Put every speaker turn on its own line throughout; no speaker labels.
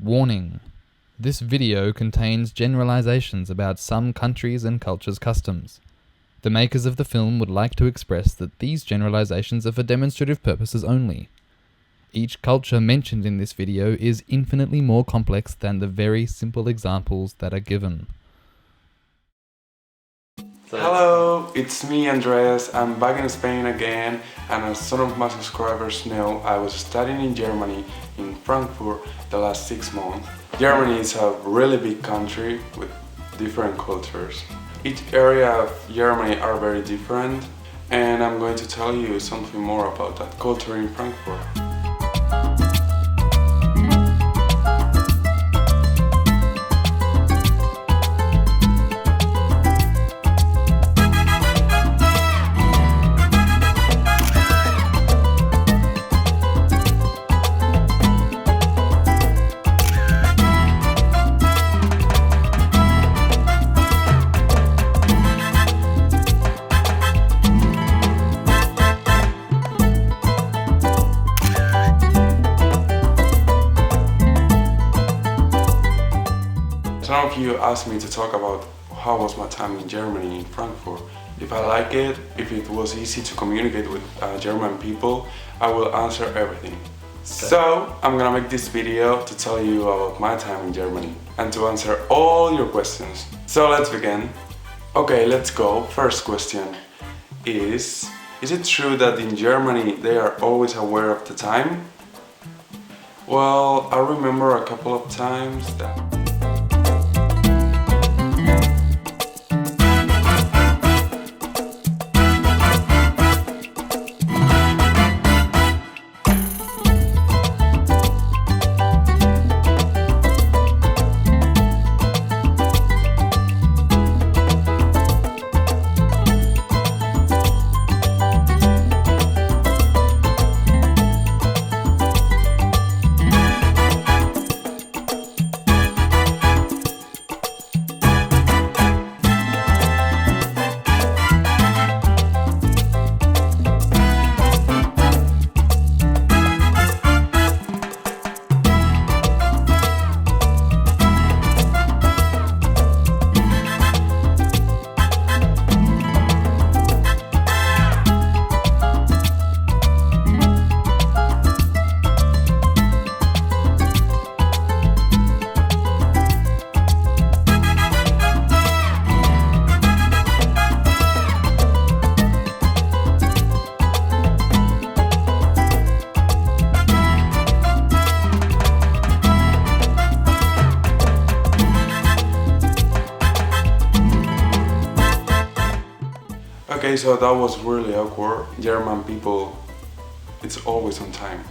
Warning: this video contains generalizations about some countries' and cultures' customs. The makers of the film would like to express that these generalizations are for demonstrative purposes only. Each culture mentioned in this video is infinitely more complex than the very simple examples that are given.
Hello, it's me Andreas. I'm back in Spain again, and as some of my subscribers know, I was studying in Germany, in Frankfurt, the last 6 months. Germany is a really big country with different cultures. Each area of Germany are very different, and I'm going to tell you something more about that culture in Frankfurt. Some of you asked me to talk about how was my time in Germany, in Frankfurt. If I like it, if it was easy to communicate with German people, I will answer everything. So, I'm gonna make this video to tell you about my time in Germany and to answer all your questions. So let's begin. Okay, let's go. First question is it true that in Germany they are always aware of the time? Well, I remember a couple of times that Okay, so that was really awkward. German people, it's always on time.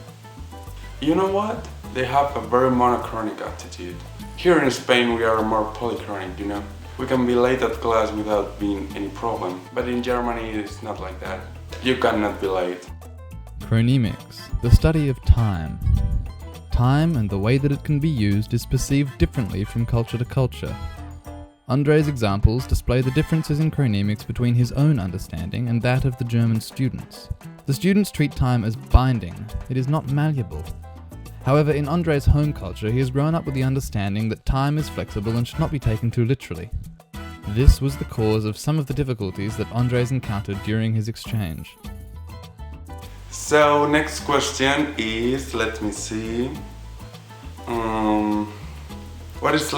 You know what? They have a very monochronic attitude. Here in Spain we are more polychronic, you know? We can be late at class without being any problem. But in Germany it's not like that. You cannot be late.
Chronemics, the study of time. Time and the way that it can be used is perceived differently from culture to culture. Andre's examples display the differences in chronemics between his own understanding and that of the German students. The students treat time as binding, it is not malleable. However, in Andre's home culture, he has grown up with the understanding that time is flexible and should not be taken too literally. This was the cause of some of the difficulties that Andres encountered during his exchange.
So, next question is, let me see. What is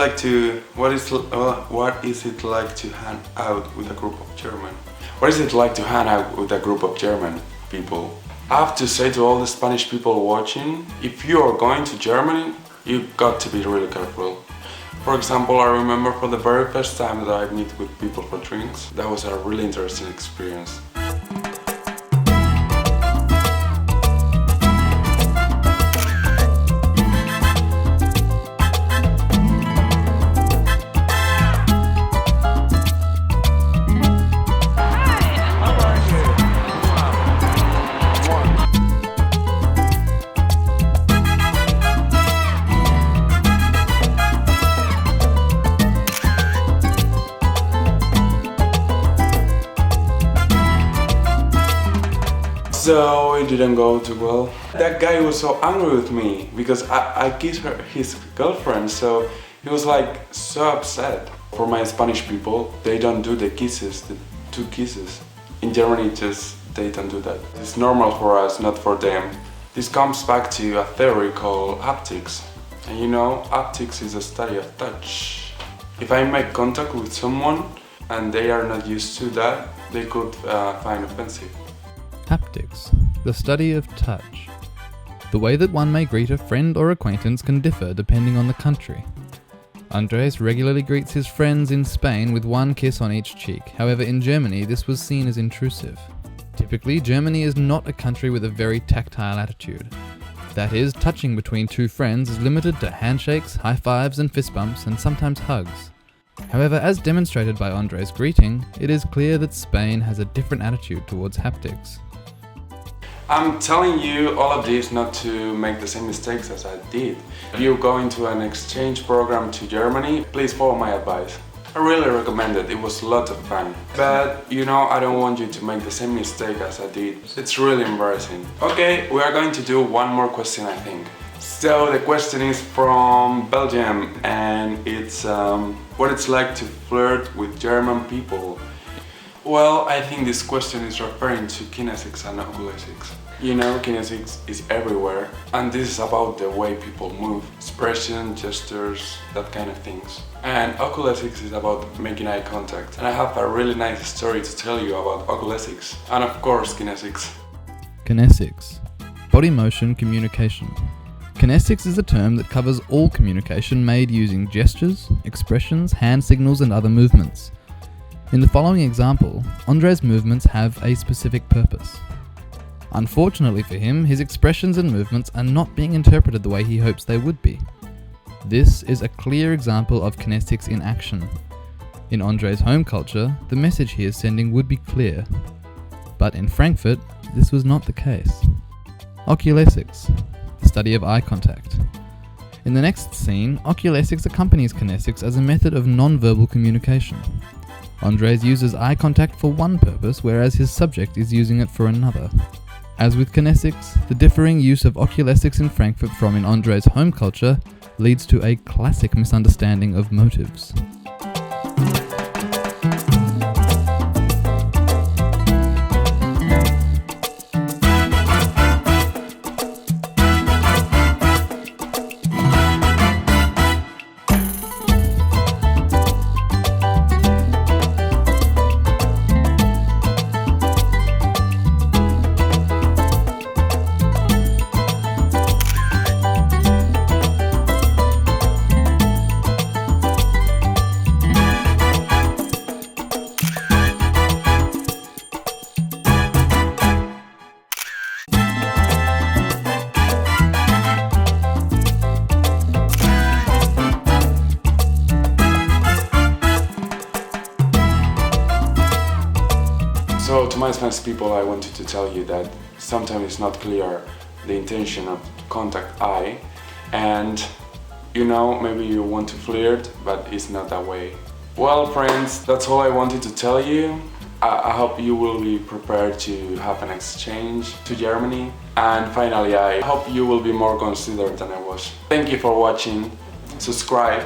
it like to hang out with a group of German? What is it like to hang out with a group of German people? I have to say to all the Spanish people watching, if you are going to Germany, you've got to be really careful. For example, I remember for the very first time that I meet with people for drinks, that was a really interesting experience. So it didn't go too well. That guy was so angry with me because I kissed his girlfriend, so he was like so upset. For my Spanish people, they don't do the kisses, the two kisses. In Germany, they don't do that. It's normal for us, not for them. This comes back to a theory called haptics. And you know, haptics is a study of touch. If I make contact with someone and they are not used to that, they could find offensive.
Haptics, the study of touch. The way that one may greet a friend or acquaintance can differ depending on the country. Andres regularly greets his friends in Spain with one kiss on each cheek. However, in Germany, this was seen as intrusive. Typically, Germany is not a country with a very tactile attitude. That is, touching between two friends is limited to handshakes, high fives and fist bumps, and sometimes hugs. However, as demonstrated by Andres' greeting, it is clear that Spain has a different attitude towards haptics.
I'm telling you all of this not to make the same mistakes as I did. If you go into an exchange program to Germany, please follow my advice. I really recommend it, it was a lot of fun. But you know, I don't want you to make the same mistake as I did. It's really embarrassing. Okay, we are going to do one more question, I think. So the question is from Belgium, and it's what it's like to flirt with German people. Well, I think this question is referring to kinesics and oculesics. You know, kinesics is everywhere, and this is about the way people move, expression, gestures, that kind of things. And oculesics is about making eye contact. And I have a really nice story to tell you about oculesics, and of course kinesics.
Kinesics, body motion communication. Kinesics is a term that covers all communication made using gestures, expressions, hand signals, and other movements. In the following example, Andres' movements have a specific purpose. Unfortunately for him, his expressions and movements are not being interpreted the way he hopes they would be. This is a clear example of kinesics in action. In Andres' home culture, the message he is sending would be clear. But in Frankfurt, this was not the case. Oculesics, the study of eye contact. In the next scene, oculesics accompanies kinesics as a method of non-verbal communication. Andres uses eye contact for one purpose, whereas his subject is using it for another. As with kinesics, the differing use of oculesics in Frankfurt from in Andres' home culture leads to a classic misunderstanding of motives.
So to my Spanish people, I wanted to tell you that sometimes it's not clear the intention of contact eye, and you know, maybe you want to flirt, but it's not that way. Well friends, that's all I wanted to tell you. I hope you will be prepared to have an exchange to Germany, and finally I hope you will be more considerate than I was. Thank you for watching. Subscribe.